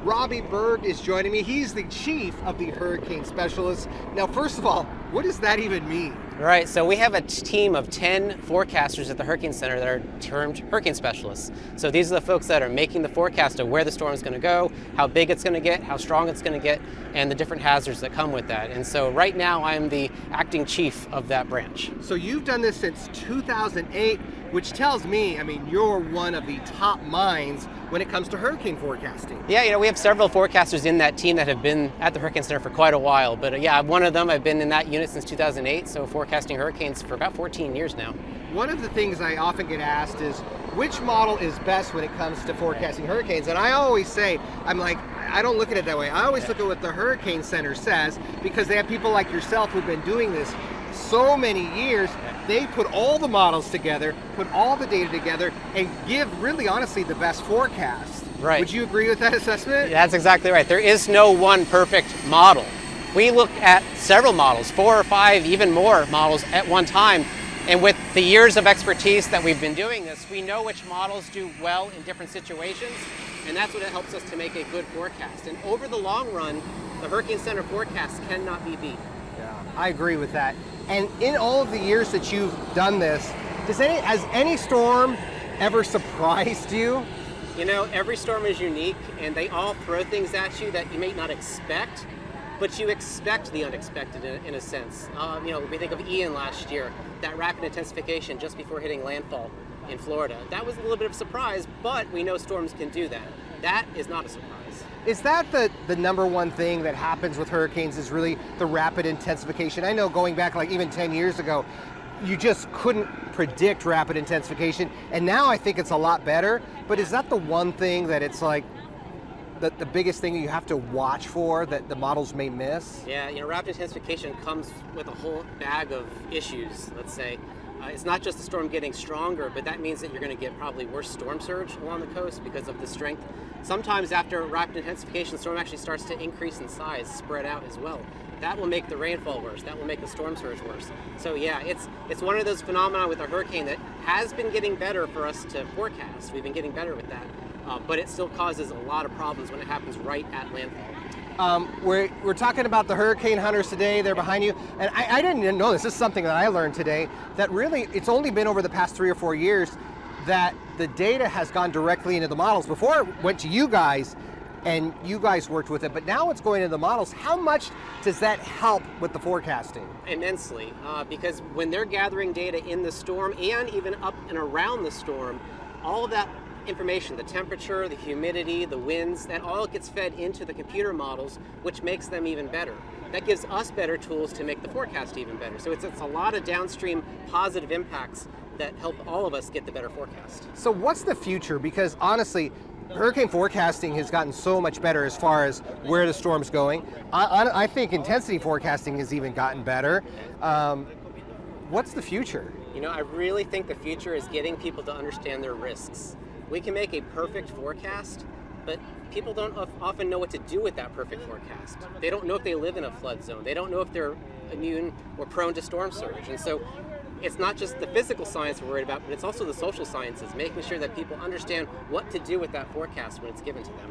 Robbie Berg is joining me. He's the chief of the hurricane specialists. Now, first of all, what does that even mean? Right, so we have a team of 10 forecasters at the Hurricane Center that are termed hurricane specialists. So these are the folks that are making the forecast of where the storm is going to go, how big it's going to get, how strong it's going to get, and the different hazards that come with that. And so right now I'm the acting chief of that branch. So you've done this since 2008, which tells me, you're one of the top minds when it comes to hurricane forecasting. Yeah, we have several forecasters in that team that have been at the Hurricane Center for quite a while. But yeah, I'm one of them. I've been in that unit since 2008, so forecasting hurricanes for about 14 years now. One of the things I often get asked is, which model is best when it comes to forecasting hurricanes? And I always say, I don't look at it that way. I always look at what the Hurricane Center says, because they have people like yourself who've been doing this so many years. They put all the models together, put all the data together, and give really honestly the best forecast. Right. Would you agree with that assessment? That's exactly right. There is no one perfect model. We look at several models, 4 or 5, even more models at one time. And with the years of expertise that we've been doing this, we know which models do well in different situations, and that's what it helps us to make a good forecast. And over the long run, the Hurricane Center forecast cannot be beat. Yeah, I agree with that. And in all of the years that you've done this, has any storm ever surprised you? Every storm is unique, and they all throw things at you that you may not expect, but you expect the unexpected in a sense. We think of Ian last year, that rapid intensification just before hitting landfall in Florida. That was a little bit of a surprise, but we know storms can do that. That is not a surprise. Is that the number one thing that happens with hurricanes, is really the rapid intensification? I know going back even 10 years ago, you just couldn't predict rapid intensification, and now I think it's a lot better. But is that the one thing that it's the biggest thing you have to watch for that the models may miss? Yeah, rapid intensification comes with a whole bag of issues, let's say. It's not just the storm getting stronger, but that means that you're going to get probably worse storm surge along the coast because of the strength. Sometimes after rapid intensification, the storm actually starts to increase in size, spread out as well. That will make the rainfall worse. That will make the storm surge worse. So yeah, it's one of those phenomena with a hurricane that has been getting better for us to forecast. We've been getting better with that. But it still causes a lot of problems when it happens right at landfall. We're talking about the hurricane hunters today. They're behind you. And I didn't know this. This is something that I learned today, that really it's only been over the past 3 or 4 years that the data has gone directly into the models. Before it went to you guys, and you guys worked with it, but now it's going into the models. How much does that help with the forecasting? Immensely, because when they're gathering data in the storm and even up and around the storm, all of that information, the temperature, the humidity, the winds, that all gets fed into the computer models, which makes them even better. That gives us better tools to make the forecast even better. So it's a lot of downstream positive impacts that help all of us get the better forecast. So what's the future? Because honestly, hurricane forecasting has gotten so much better as far as where the storm's going. I think intensity forecasting has even gotten better. What's the future? I really think the future is getting people to understand their risks. We can make a perfect forecast, but people don't often know what to do with that perfect forecast. They don't know if they live in a flood zone. They don't know if they're immune or prone to storm surge. And so it's not just the physical science we're worried about, but it's also the social sciences, making sure that people understand what to do with that forecast when it's given to them.